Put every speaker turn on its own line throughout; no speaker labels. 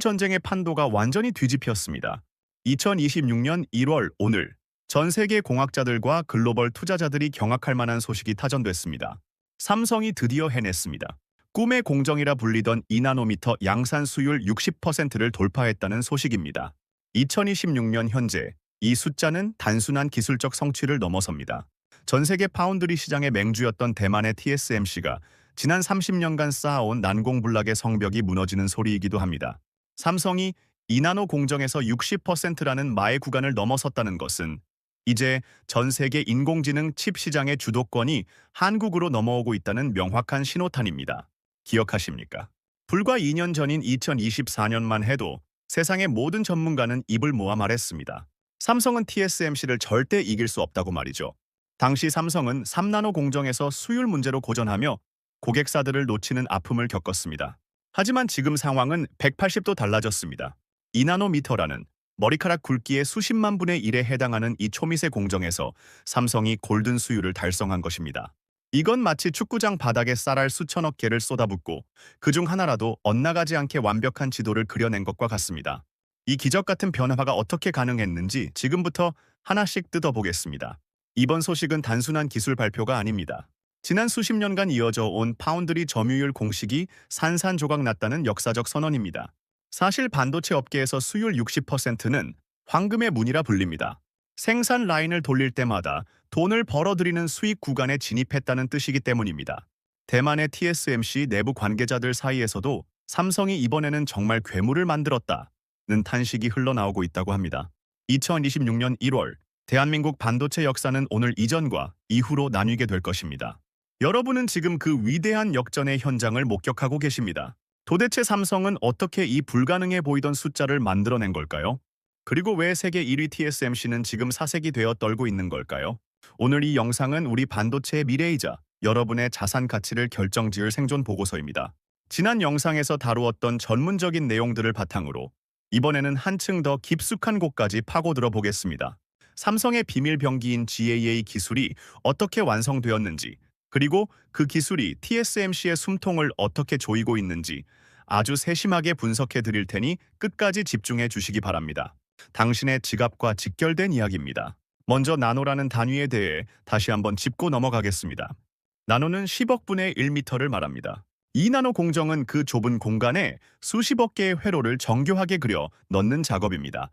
전쟁의 판도가 완전히 뒤집혔습니다. 2026년 1월 오늘 전 세계 공학자들과 글로벌 투자자들이 경악할 만한 소식이 타전됐습니다. 삼성이 드디어 해냈습니다. 꿈의 공정이라 불리던 2나노미터 양산 수율 60%를 돌파했다는 소식입니다. 2026년 현재 이 숫자는 단순한 기술적 성취를 넘어섭니다. 전 세계 파운드리 시장의 맹주였던 대만의 TSMC가 지난 30년간 쌓아온 난공불락의 성벽이 무너지는 소리이기도 합니다. 삼성이 2나노 공정에서 60%라는 마의 구간을 넘어섰다는 것은 이제 전 세계 인공지능 칩 시장의 주도권이 한국으로 넘어오고 있다는 명확한 신호탄입니다. 기억하십니까? 불과 2년 전인 2024년만 해도 세상의 모든 전문가는 입을 모아 말했습니다. 삼성은 TSMC를 절대 이길 수 없다고 말이죠. 당시 삼성은 3나노 공정에서 수율 문제로 고전하며 고객사들을 놓치는 아픔을 겪었습니다. 하지만 지금 상황은 180도 달라졌습니다. 2나노미터라는 머리카락 굵기의 수십만 분의 1에 해당하는 이 초미세 공정에서 삼성이 골든 수율을 달성한 것입니다. 이건 마치 축구장 바닥에 쌀알 수천억 개를 쏟아붓고 그중 하나라도 엇나가지 않게 완벽한 지도를 그려낸 것과 같습니다. 이 기적 같은 변화가 어떻게 가능했는지 지금부터 하나씩 뜯어보겠습니다. 이번 소식은 단순한 기술 발표가 아닙니다. 지난 수십 년간 이어져 온 파운드리 점유율 공식이 산산조각 났다는 역사적 선언입니다. 사실 반도체 업계에서 수율 60%는 황금의 문이라 불립니다. 생산 라인을 돌릴 때마다 돈을 벌어들이는 수익 구간에 진입했다는 뜻이기 때문입니다. 대만의 TSMC 내부 관계자들 사이에서도 삼성이 이번에는 정말 괴물을 만들었다는 탄식이 흘러나오고 있다고 합니다. 2026년 1월 대한민국 반도체 역사는 오늘 이전과 이후로 나뉘게 될 것입니다. 여러분은 지금 그 위대한 역전의 현장을 목격하고 계십니다. 도대체 삼성은 어떻게 이 불가능해 보이던 숫자를 만들어낸 걸까요? 그리고 왜 세계 1위 TSMC는 지금 사색이 되어 떨고 있는 걸까요? 오늘 이 영상은 우리 반도체의 미래이자 여러분의 자산 가치를 결정지을 생존 보고서입니다. 지난 영상에서 다루었던 전문적인 내용들을 바탕으로 이번에는 한층 더 깊숙한 곳까지 파고들어 보겠습니다. 삼성의 비밀 병기인 GAA 기술이 어떻게 완성되었는지, 그리고 그 기술이 TSMC의 숨통을 어떻게 조이고 있는지 아주 세심하게 분석해 드릴 테니 끝까지 집중해 주시기 바랍니다. 당신의 지갑과 직결된 이야기입니다. 먼저 나노라는 단위에 대해 다시 한번 짚고 넘어가겠습니다. 나노는 10억 분의 1미터를 말합니다. 2나노 공정은 그 좁은 공간에 수십억 개의 회로를 정교하게 그려 넣는 작업입니다.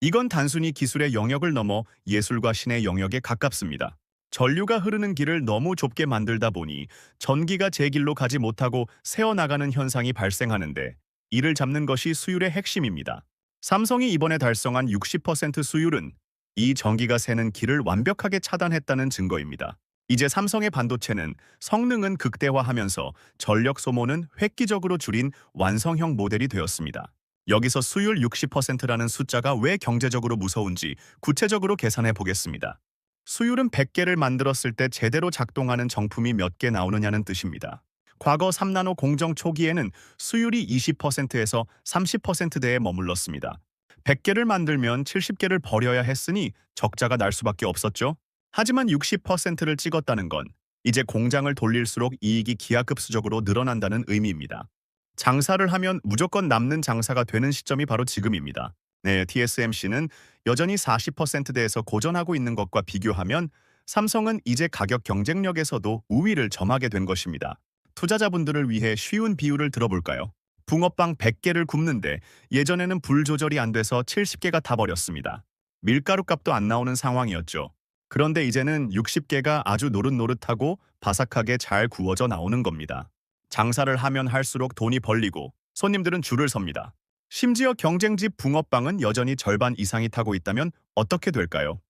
이건 단순히 기술의 영역을 넘어 예술과 신의 영역에 가깝습니다. 전류가 흐르는 길을 너무 좁게 만들다 보니 전기가 제 길로 가지 못하고 새어나가는 현상이 발생하는데 이를 잡는 것이 수율의 핵심입니다. 삼성이 이번에 달성한 60% 수율은 이 전기가 새는 길을 완벽하게 차단했다는 증거입니다. 이제 삼성의 반도체는 성능은 극대화하면서 전력 소모는 획기적으로 줄인 완성형 모델이 되었습니다. 여기서 수율 60%라는 숫자가 왜 경제적으로 무서운지 구체적으로 계산해 보겠습니다. 수율은 100개를 만들었을 때 제대로 작동하는 정품이 몇 개 나오느냐는 뜻입니다. 과거 3나노 공정 초기에는 수율이 20%에서 30%대에 머물렀습니다. 100개를 만들면 70개를 버려야 했으니 적자가 날 수밖에 없었죠. 하지만 60%를 찍었다는 건 이제 공장을 돌릴수록 이익이 기하급수적으로 늘어난다는 의미입니다. 장사를 하면 무조건 남는 장사가 되는 시점이 바로 지금입니다. 네, TSMC는 여전히 40%대에서 고전하고 있는 것과 비교하면 삼성은 이제 가격 경쟁력에서도 우위를 점하게 된 것입니다. 투자자분들을 위해 쉬운 비유를 들어볼까요? 붕어빵 100개를 굽는데 예전에는 불 조절이 안 돼서 70개가 타버렸습니다. 밀가루 값도 안 나오는 상황이었죠. 그런데 이제는 60개가 아주 노릇노릇하고 바삭하게 잘 구워져 나오는 겁니다. 장사를 하면 할수록 돈이 벌리고 손님들은 줄을 섭니다. 심지어 경쟁집 붕어빵은 여전히 절반 이상이 타고 있다면 어떻게 될까요?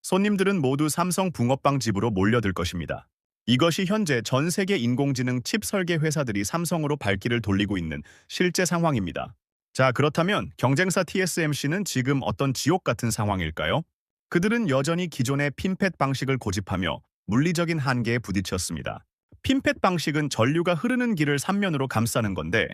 손님들은 모두 삼성 붕어빵 집으로 몰려들 것입니다. 이것이 현재 전 세계 인공지능 칩 설계 회사들이 삼성으로 발길을 돌리고 있는 실제 상황입니다. 자, 그렇다면 경쟁사 TSMC는 지금 어떤 지옥 같은 상황일까요? 그들은 여전히 기존의 핀펫 방식을 고집하며 물리적인 한계에 부딪혔습니다. 핀펫 방식은 전류가 흐르는 길을 삼면으로 감싸는 건데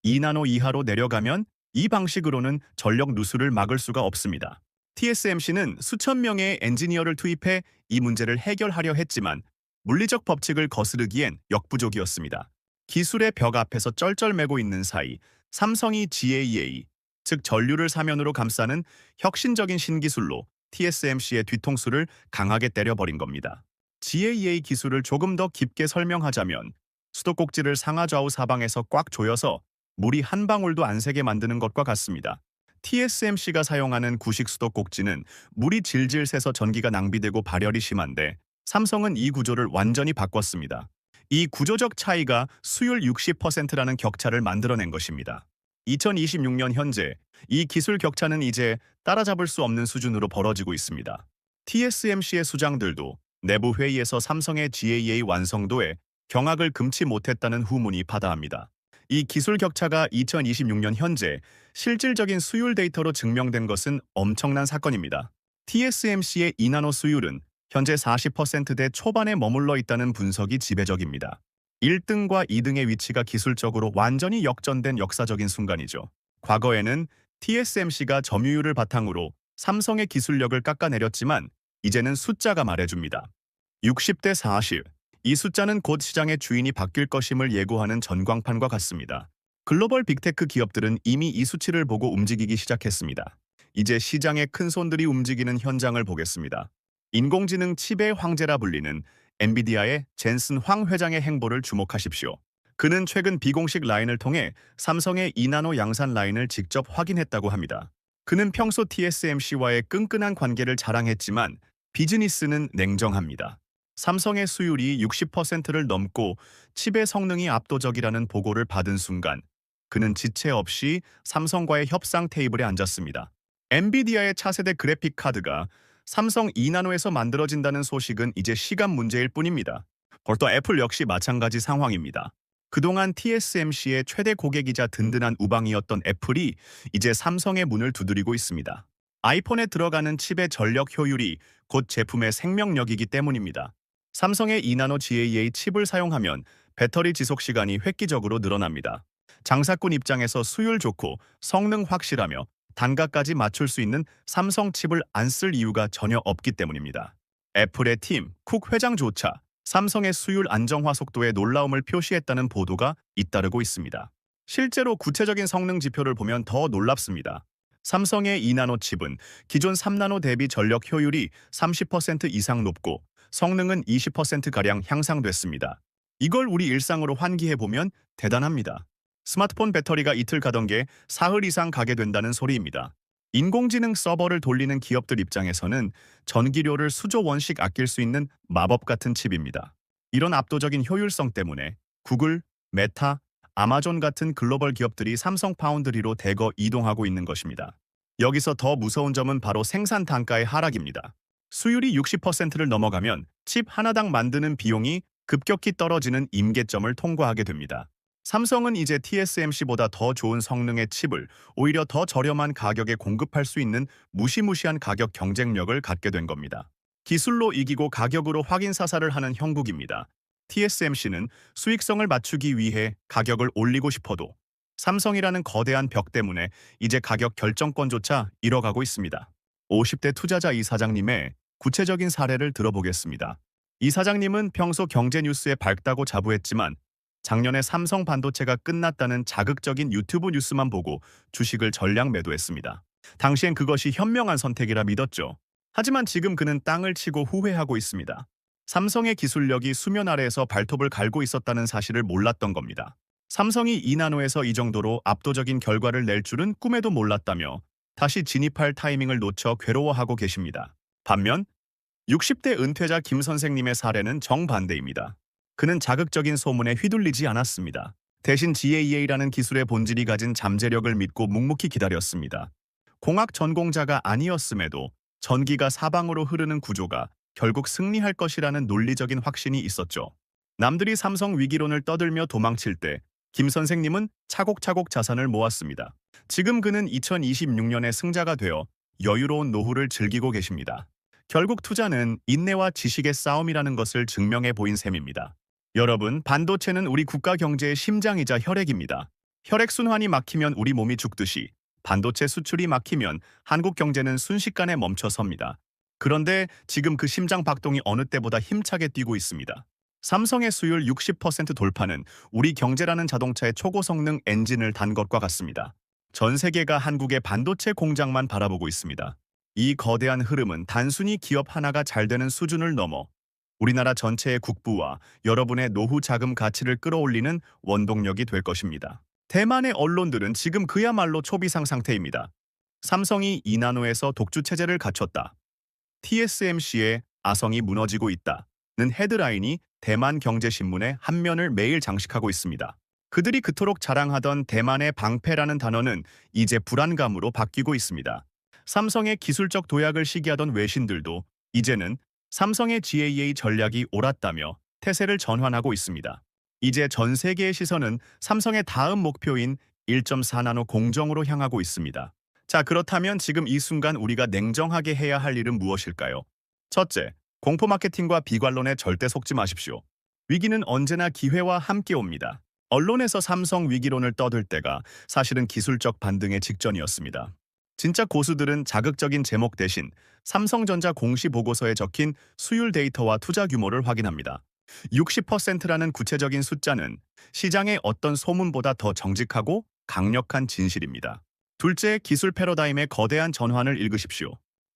2나노 이하로 내려가면 이 방식으로는 전력 누수를 막을 수가 없습니다. TSMC는 수천 명의 엔지니어를 투입해 이 문제를 해결하려 했지만 물리적 법칙을 거스르기엔 역부족이었습니다. 기술의 벽 앞에서 쩔쩔매고 있는 사이 삼성이 GAA, 즉 전류를 사면으로 감싸는 혁신적인 신기술로 TSMC의 뒤통수를 강하게 때려버린 겁니다. GAA 기술을 조금 더 깊게 설명하자면 수도꼭지를 상하좌우 사방에서 꽉 조여서 물이 한 방울도 안 새게 만드는 것과 같습니다. TSMC가 사용하는 구식 수도꼭지는 물이 질질 새서 전기가 낭비되고 발열이 심한데 삼성은 이 구조를 완전히 바꿨습니다. 이 구조적 차이가 수율 60%라는 격차를 만들어낸 것입니다. 2026년 현재 이 기술 격차는 이제 따라잡을 수 없는 수준으로 벌어지고 있습니다. TSMC의 수장들도 내부 회의에서 삼성의 GAA 완성도에 경악을 금치 못했다는 후문이 바다합니다. 이 기술 격차가 2026년 현재 실질적인 수율 데이터로 증명된 것은 엄청난 사건입니다. TSMC의 2나노 수율은 현재 40%대 초반에 머물러 있다는 분석이 지배적입니다. 1등과 2등의 위치가 기술적으로 완전히 역전된 역사적인 순간이죠. 과거에는 TSMC가 점유율을 바탕으로 삼성의 기술력을 깎아내렸지만 이제는 숫자가 말해줍니다. 60대 40. 이 숫자는 곧 시장의 주인이 바뀔 것임을 예고하는 전광판과 같습니다. 글로벌 빅테크 기업들은 이미 이 수치를 보고 움직이기 시작했습니다. 이제 시장의 큰손들이 움직이는 현장을 보겠습니다. 인공지능 칩의 황제라 불리는 엔비디아의 젠슨 황 회장의 행보를 주목하십시오. 그는 최근 비공식 라인을 통해 삼성의 2나노 양산 라인을 직접 확인했다고 합니다. 그는 평소 TSMC와의 끈끈한 관계를 자랑했지만 비즈니스는 냉정합니다. 삼성의 수율이 60%를 넘고 칩의 성능이 압도적이라는 보고를 받은 순간 그는 지체 없이 삼성과의 협상 테이블에 앉았습니다. 엔비디아의 차세대 그래픽 카드가 삼성 2나노에서 만들어진다는 소식은 이제 시간 문제일 뿐입니다. 벌써 애플 역시 마찬가지 상황입니다. 그동안 TSMC의 최대 고객이자 든든한 우방이었던 애플이 이제 삼성의 문을 두드리고 있습니다. 아이폰에 들어가는 칩의 전력 효율이 곧 제품의 생명력이기 때문입니다. 삼성의 2나노 GAA 칩을 사용하면 배터리 지속 시간이 획기적으로 늘어납니다. 장사꾼 입장에서 수율 좋고 성능 확실하며 단가까지 맞출 수 있는 삼성 칩을 안 쓸 이유가 전혀 없기 때문입니다. 애플의 팀 쿡 회장조차 삼성의 수율 안정화 속도에 놀라움을 표시했다는 보도가 잇따르고 있습니다. 실제로 구체적인 성능 지표를 보면 더 놀랍습니다. 삼성의 2나노 칩은 기존 3나노 대비 전력 효율이 30% 이상 높고 성능은 20%가량 향상됐습니다. 이걸 우리 일상으로 환기해보면 대단합니다. 스마트폰 배터리가 이틀 가던 게 사흘 이상 가게 된다는 소리입니다. 인공지능 서버를 돌리는 기업들 입장에서는 전기료를 수조 원씩 아낄 수 있는 마법 같은 칩입니다. 이런 압도적인 효율성 때문에 구글, 메타, 아마존 같은 글로벌 기업들이 삼성 파운드리로 대거 이동하고 있는 것입니다. 여기서 더 무서운 점은 바로 생산 단가의 하락입니다. 수율이 60%를 넘어가면 칩 하나당 만드는 비용이 급격히 떨어지는 임계점을 통과하게 됩니다. 삼성은 이제 TSMC보다 더 좋은 성능의 칩을 오히려 더 저렴한 가격에 공급할 수 있는 무시무시한 가격 경쟁력을 갖게 된 겁니다. 기술로 이기고 가격으로 확인 사살을 하는 형국입니다. TSMC는 수익성을 맞추기 위해 가격을 올리고 싶어도 삼성이라는 거대한 벽 때문에 이제 가격 결정권조차 잃어가고 있습니다. 50대 투자자 이 사장님의 구체적인 사례를 들어보겠습니다. 이 사장님은 평소 경제 뉴스에 밝다고 자부했지만 작년에 삼성 반도체가 끝났다는 자극적인 유튜브 뉴스만 보고 주식을 전량 매도했습니다. 당시엔 그것이 현명한 선택이라 믿었죠. 하지만 지금 그는 땅을 치고 후회하고 있습니다. 삼성의 기술력이 수면 아래에서 발톱을 갈고 있었다는 사실을 몰랐던 겁니다. 삼성이 2나노에서 이 정도로 압도적인 결과를 낼 줄은 꿈에도 몰랐다며 다시 진입할 타이밍을 놓쳐 괴로워하고 계십니다. 반면 60대 은퇴자 김 선생님의 사례는 정반대입니다. 그는 자극적인 소문에 휘둘리지 않았습니다. 대신 GAA라는 기술의 본질이 가진 잠재력을 믿고 묵묵히 기다렸습니다. 공학 전공자가 아니었음에도 전기가 사방으로 흐르는 구조가 결국 승리할 것이라는 논리적인 확신이 있었죠. 남들이 삼성 위기론을 떠들며 도망칠 때 김 선생님은 차곡차곡 자산을 모았습니다. 지금 그는 2026년의 승자가 되어 여유로운 노후를 즐기고 계십니다. 결국 투자는 인내와 지식의 싸움이라는 것을 증명해 보인 셈입니다. 여러분, 반도체는 우리 국가 경제의 심장이자 혈액입니다. 혈액순환이 막히면 우리 몸이 죽듯이 반도체 수출이 막히면 한국 경제는 순식간에 멈춰섭니다. 그런데 지금 그 심장 박동이 어느 때보다 힘차게 뛰고 있습니다. 삼성의 수율 60% 돌파는 우리 경제라는 자동차의 초고 성능 엔진을 단 것과 같습니다. 전 세계가 한국의 반도체 공장만 바라보고 있습니다. 이 거대한 흐름은 단순히 기업 하나가 잘 되는 수준을 넘어 우리나라 전체의 국부와 여러분의 노후 자금 가치를 끌어올리는 원동력이 될 것입니다. 대만의 언론들은 지금 그야말로 초비상 상태입니다. 삼성이 이나노에서 독주 체제를 갖췄다. TSMC의 아성이 무너지고 있다는 헤드라인이 대만 경제신문의 한 면을 매일 장식하고 있습니다. 그들이 그토록 자랑하던 대만의 방패라는 단어는 이제 불안감으로 바뀌고 있습니다. 삼성의 기술적 도약을 시기하던 외신들도 이제는 삼성의 GAA 전략이 옳았다며 태세를 전환하고 있습니다. 이제 전 세계의 시선은 삼성의 다음 목표인 1.4나노 공정으로 향하고 있습니다. 자, 그렇다면 지금 이 순간 우리가 냉정하게 해야 할 일은 무엇일까요? 첫째, 공포 마케팅과 비관론에 절대 속지 마십시오. 위기는 언제나 기회와 함께 옵니다. 언론에서 삼성 위기론을 떠들 때가 사실은 기술적 반등의 직전이었습니다. 진짜 고수들은 자극적인 제목 대신 삼성전자 공시 보고서에 적힌 수율 데이터와 투자 규모를 확인합니다. 60%라는 구체적인 숫자는 시장의 어떤 소문보다 더 정직하고 강력한 진실입니다. 둘째, 기술 패러다임의 거대한 전환을 읽으십시오.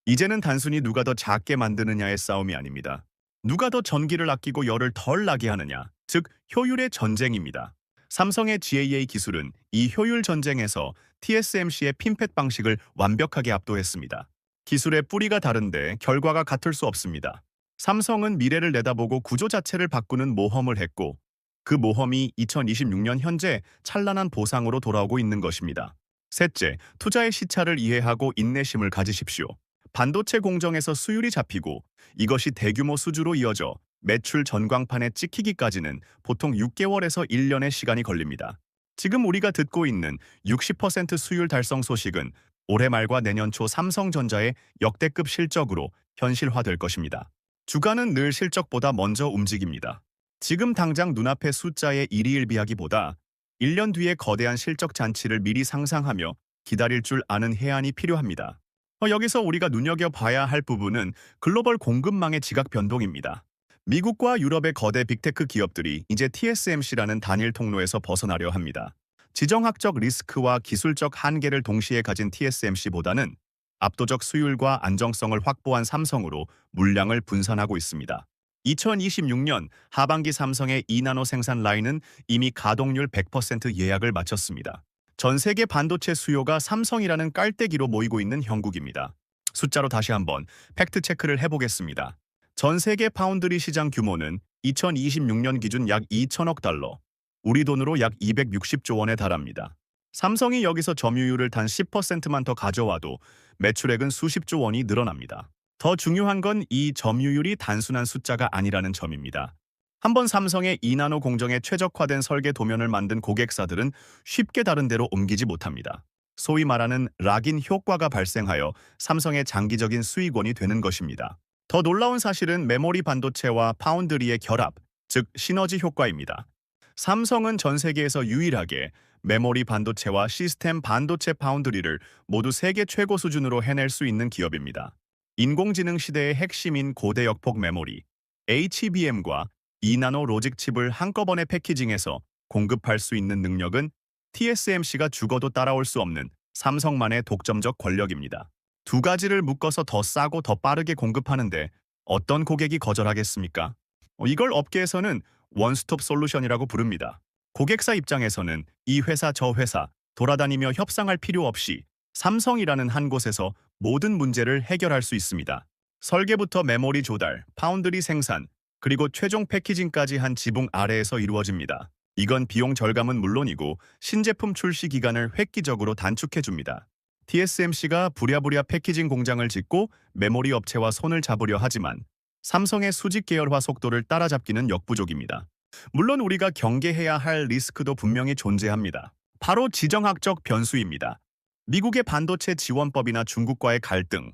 이제는 단순히 누가 더 작게 만드느냐의 싸움이 아닙니다. 누가 더 전기를 아끼고 열을 덜 나게 하느냐, 즉 효율의 전쟁입니다. 삼성의 GAA 기술은 이 효율 전쟁에서 TSMC의 핀펫 방식을 완벽하게 압도했습니다. 기술의 뿌리가 다른데 결과가 같을 수 없습니다. 삼성은 미래를 내다보고 구조 자체를 바꾸는 모험을 했고 그 모험이 2026년 현재 찬란한 보상으로 돌아오고 있는 것입니다. 셋째, 투자의 시차를 이해하고 인내심을 가지십시오. 반도체 공정에서 수율이 잡히고 이것이 대규모 수주로 이어져 매출 전광판에 찍히기까지는 보통 6개월에서 1년의 시간이 걸립니다. 지금 우리가 듣고 있는 60% 수율 달성 소식은 올해 말과 내년 초 삼성전자의 역대급 실적으로 현실화될 것입니다. 주가는 늘 실적보다 먼저 움직입니다. 지금 당장 눈앞의 숫자에 일희일비하기보다 1년 뒤에 거대한 실적 잔치를 미리 상상하며 기다릴 줄 아는 해안이 필요합니다. 여기서 우리가 눈여겨봐야 할 부분은 글로벌 공급망의 지각 변동입니다. 미국과 유럽의 거대 빅테크 기업들이 이제 TSMC라는 단일 통로에서 벗어나려 합니다. 지정학적 리스크와 기술적 한계를 동시에 가진 TSMC보다는 압도적 수율과 안정성을 확보한 삼성으로 물량을 분산하고 있습니다. 2026년 하반기 삼성의 2나노 생산 라인은 이미 가동률 100% 예약을 마쳤습니다. 전 세계 반도체 수요가 삼성이라는 깔때기로 모이고 있는 형국입니다. 숫자로 다시 한번 팩트 체크를 해보겠습니다. 전 세계 파운드리 시장 규모는 2026년 기준 약 2천억 달러, 우리 돈으로 약 260조 원에 달합니다. 삼성이 여기서 점유율을 단 10%만 더 가져와도 매출액은 수십조 원이 늘어납니다. 더 중요한 건 이 점유율이 단순한 숫자가 아니라는 점입니다. 한번 삼성의 2나노 공정에 최적화된 설계 도면을 만든 고객사들은 쉽게 다른 데로 옮기지 못합니다. 소위 말하는 락인 효과가 발생하여 삼성의 장기적인 수익원이 되는 것입니다. 더 놀라운 사실은 메모리 반도체와 파운드리의 결합, 즉 시너지 효과입니다. 삼성은 전 세계에서 유일하게 메모리 반도체와 시스템 반도체 파운드리를 모두 세계 최고 수준으로 해낼 수 있는 기업입니다. 인공지능 시대의 핵심인 고대역폭 메모리, HBM과 2나노 로직 칩을 한꺼번에 패키징해서 공급할 수 있는 능력은 TSMC가 죽어도 따라올 수 없는 삼성만의 독점적 권력입니다. 두 가지를 묶어서 더 싸고 더 빠르게 공급하는데 어떤 고객이 거절하겠습니까? 이걸 업계에서는 원스톱 솔루션이라고 부릅니다. 고객사 입장에서는 이 회사 저 회사 돌아다니며 협상할 필요 없이 삼성이라는 한 곳에서 모든 문제를 해결할 수 있습니다. 설계부터 메모리 조달, 파운드리 생산, 그리고 최종 패키징까지 한 지붕 아래에서 이루어집니다. 이건 비용 절감은 물론이고 신제품 출시 기간을 획기적으로 단축해줍니다. TSMC가 부랴부랴 패키징 공장을 짓고 메모리 업체와 손을 잡으려 하지만 삼성의 수직 계열화 속도를 따라잡기는 역부족입니다. 물론 우리가 경계해야 할 리스크도 분명히 존재합니다. 바로 지정학적 변수입니다. 미국의 반도체 지원법이나 중국과의 갈등,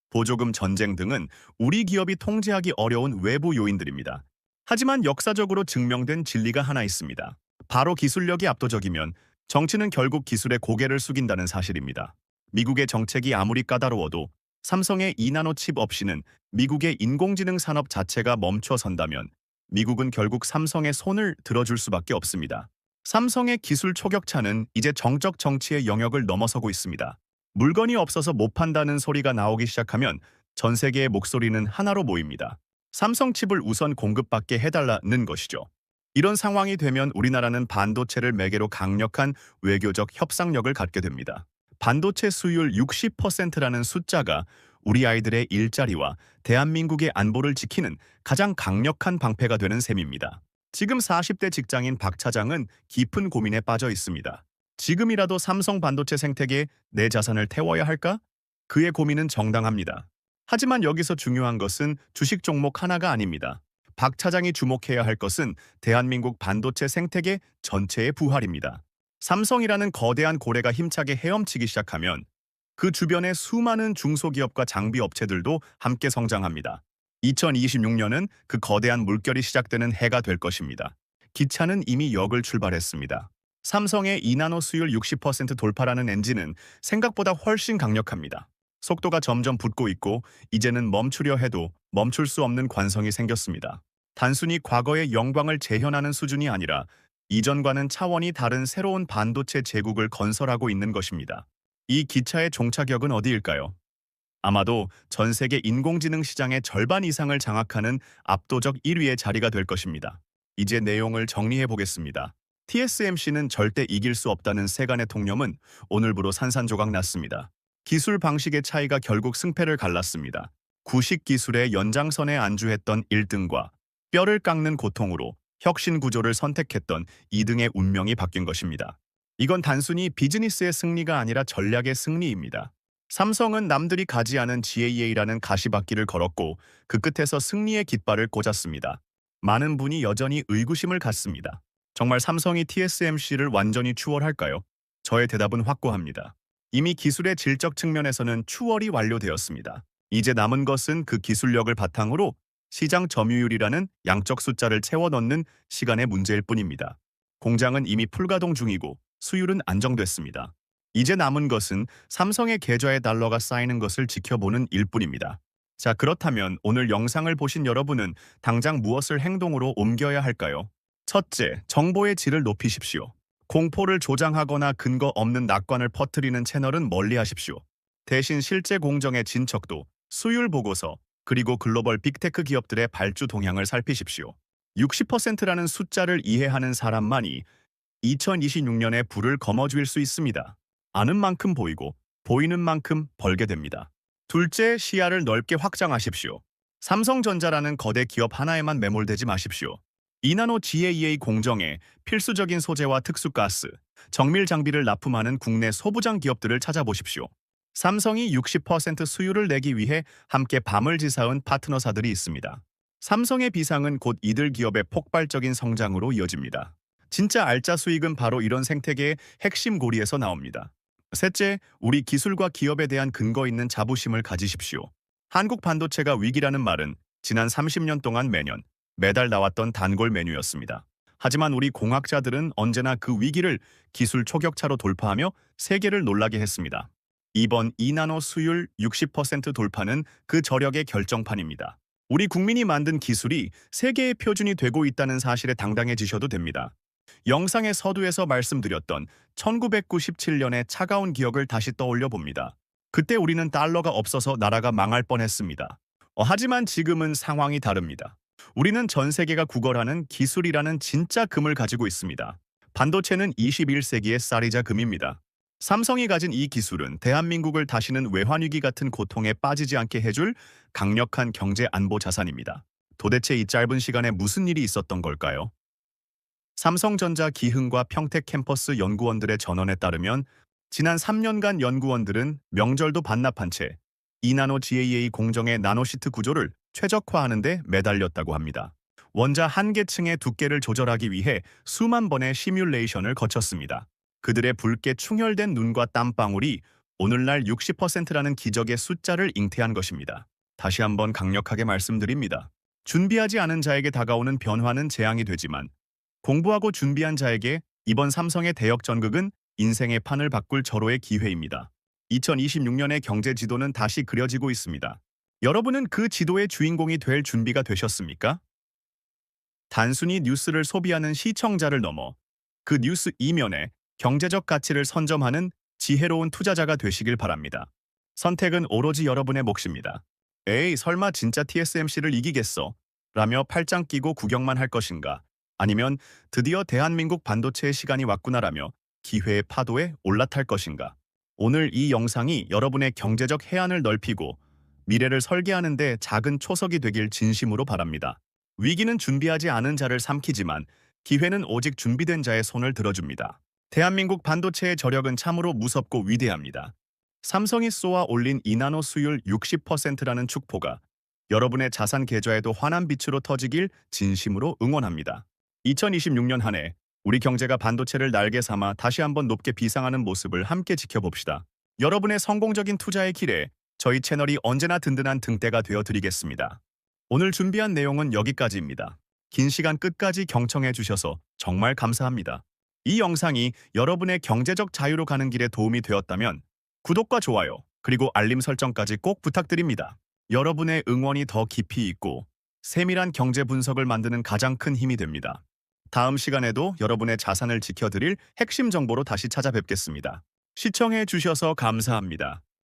보조금 전쟁 등은 우리 기업이 통제하기 어려운 외부 요인들입니다. 하지만 역사적으로 증명된 진리가 하나 있습니다. 바로 기술력이 압도적이면 정치는 결국 기술에 고개를 숙인다는 사실입니다. 미국의 정책이 아무리 까다로워도 삼성의 2나노 칩 없이는 미국의 인공지능 산업 자체가 멈춰선다면 미국은 결국 삼성의 손을 들어줄 수밖에 없습니다. 삼성의 기술 초격차는 이제 정적 정치의 영역을 넘어서고 있습니다. 물건이 없어서 못 판다는 소리가 나오기 시작하면 전 세계의 목소리는 하나로 모입니다. 삼성 칩을 우선 공급받게 해달라는 것이죠. 이런 상황이 되면 우리나라는 반도체를 매개로 강력한 외교적 협상력을 갖게 됩니다. 반도체 수율 60%라는 숫자가 우리 아이들의 일자리와 대한민국의 안보를 지키는 가장 강력한 방패가 되는 셈입니다. 지금 40대 직장인 박 차장은 깊은 고민에 빠져 있습니다. 지금이라도 삼성 반도체 생태계에 내 자산을 태워야 할까? 그의 고민은 정당합니다. 하지만 여기서 중요한 것은 주식 종목 하나가 아닙니다. 박 차장이 주목해야 할 것은 대한민국 반도체 생태계 전체의 부활입니다. 삼성이라는 거대한 고래가 힘차게 헤엄치기 시작하면 그 주변의 수많은 중소기업과 장비 업체들도 함께 성장합니다. 2026년은 그 거대한 물결이 시작되는 해가 될 것입니다. 기차는 이미 역을 출발했습니다. 삼성의 2나노 수율 60% 돌파라는 엔진은 생각보다 훨씬 강력합니다. 속도가 점점 붙고 있고 이제는 멈추려 해도 멈출 수 없는 관성이 생겼습니다. 단순히 과거의 영광을 재현하는 수준이 아니라 이전과는 차원이 다른 새로운 반도체 제국을 건설하고 있는 것입니다. 이 기차의 종착역은 어디일까요? 아마도 전 세계 인공지능 시장의 절반 이상을 장악하는 압도적 1위의 자리가 될 것입니다. 이제 내용을 정리해 보겠습니다. TSMC는 절대 이길 수 없다는 세간의 통념은 오늘부로 산산조각 났습니다. 기술 방식의 차이가 결국 승패를 갈랐습니다. 구식 기술의 연장선에 안주했던 1등과 뼈를 깎는 고통으로 혁신 구조를 선택했던 2등의 운명이 바뀐 것입니다. 이건 단순히 비즈니스의 승리가 아니라 전략의 승리입니다. 삼성은 남들이 가지 않은 GAA라는 가시밭길을 걸었고 그 끝에서 승리의 깃발을 꽂았습니다. 많은 분이 여전히 의구심을 갖습니다. 정말 삼성이 TSMC를 완전히 추월할까요? 저의 대답은 확고합니다. 이미 기술의 질적 측면에서는 추월이 완료되었습니다. 이제 남은 것은 그 기술력을 바탕으로 시장 점유율이라는 양적 숫자를 채워 넣는 시간의 문제일 뿐입니다. 공장은 이미 풀가동 중이고 수율은 안정됐습니다. 이제 남은 것은 삼성의 계좌에 달러가 쌓이는 것을 지켜보는 일뿐입니다. 자, 그렇다면 오늘 영상을 보신 여러분은 당장 무엇을 행동으로 옮겨야 할까요? 첫째, 정보의 질을 높이십시오. 공포를 조장하거나 근거 없는 낙관을 퍼뜨리는 채널은 멀리하십시오. 대신 실제 공정의 진척도, 수율 보고서, 그리고 글로벌 빅테크 기업들의 발주 동향을 살피십시오. 60%라는 숫자를 이해하는 사람만이 2026년에 불을 거머쥘 수 있습니다. 아는 만큼 보이고 보이는 만큼 벌게 됩니다. 둘째, 시야를 넓게 확장하십시오. 삼성전자라는 거대 기업 하나에만 매몰되지 마십시오. 2나노 GAA 공정에 필수적인 소재와 특수가스, 정밀 장비를 납품하는 국내 소부장 기업들을 찾아보십시오. 삼성이 60% 수율을 내기 위해 함께 밤을 지새운 파트너사들이 있습니다. 삼성의 비상은 곧 이들 기업의 폭발적인 성장으로 이어집니다. 진짜 알짜 수익은 바로 이런 생태계의 핵심 고리에서 나옵니다. 셋째, 우리 기술과 기업에 대한 근거 있는 자부심을 가지십시오. 한국 반도체가 위기라는 말은 지난 30년 동안 매년, 매달 나왔던 단골 메뉴였습니다. 하지만 우리 공학자들은 언제나 그 위기를 기술 초격차로 돌파하며 세계를 놀라게 했습니다. 이번 2나노 수율 60% 돌파는 그 저력의 결정판입니다. 우리 국민이 만든 기술이 세계의 표준이 되고 있다는 사실에 당당해지셔도 됩니다. 영상의 서두에서 말씀드렸던 1997년의 차가운 기억을 다시 떠올려 봅니다. 그때 우리는 달러가 없어서 나라가 망할 뻔했습니다. 하지만 지금은 상황이 다릅니다. 우리는 전 세계가 구걸하는 기술이라는 진짜 금을 가지고 있습니다. 반도체는 21세기의 쌀이자 금입니다. 삼성이 가진 이 기술은 대한민국을 다시는 외환위기 같은 고통에 빠지지 않게 해줄 강력한 경제 안보 자산입니다. 도대체 이 짧은 시간에 무슨 일이 있었던 걸까요? 삼성전자 기흥과 평택 캠퍼스 연구원들의 전원에 따르면 지난 3년간 연구원들은 명절도 반납한 채 2나노 GAA 공정의 나노시트 구조를 최적화하는 데 매달렸다고 합니다. 원자 한 개층의 두께를 조절하기 위해 수만 번의 시뮬레이션을 거쳤습니다. 그들의 붉게 충혈된 눈과 땀방울이 오늘날 60%라는 기적의 숫자를 잉태한 것입니다. 다시 한번 강력하게 말씀드립니다. 준비하지 않은 자에게 다가오는 변화는 재앙이 되지만 공부하고 준비한 자에게 이번 삼성의 대역 전극은 인생의 판을 바꿀 절호의 기회입니다. 2026년의 경제 지도는 다시 그려지고 있습니다. 여러분은 그 지도의 주인공이 될 준비가 되셨습니까? 단순히 뉴스를 소비하는 시청자를 넘어 그 뉴스 이면에 경제적 가치를 선점하는 지혜로운 투자자가 되시길 바랍니다. 선택은 오로지 여러분의 몫입니다. 에이, 설마 진짜 TSMC를 이기겠어? 라며 팔짱 끼고 구경만 할 것인가? 아니면 드디어 대한민국 반도체의 시간이 왔구나라며 기회의 파도에 올라탈 것인가? 오늘 이 영상이 여러분의 경제적 해안을 넓히고 미래를 설계하는 데 작은 초석이 되길 진심으로 바랍니다. 위기는 준비하지 않은 자를 삼키지만 기회는 오직 준비된 자의 손을 들어줍니다. 대한민국 반도체의 저력은 참으로 무섭고 위대합니다. 삼성이 쏘아 올린 2나노 수율 60%라는 축포가 여러분의 자산 계좌에도 환한 빛으로 터지길 진심으로 응원합니다. 2026년 한 해 우리 경제가 반도체를 날개 삼아 다시 한번 높게 비상하는 모습을 함께 지켜봅시다. 여러분의 성공적인 투자의 길에 저희 채널이 언제나 든든한 등대가 되어 드리겠습니다. 오늘 준비한 내용은 여기까지입니다. 긴 시간 끝까지 경청해 주셔서 정말 감사합니다. 이 영상이 여러분의 경제적 자유로 가는 길에 도움이 되었다면 구독과 좋아요, 그리고 알림 설정까지 꼭 부탁드립니다. 여러분의 응원이 더 깊이 있고 세밀한 경제 분석을 만드는 가장 큰 힘이 됩니다. 다음 시간에도 여러분의 자산을 지켜드릴 핵심 정보로 다시 찾아뵙겠습니다. 시청해 주셔서 감사합니다.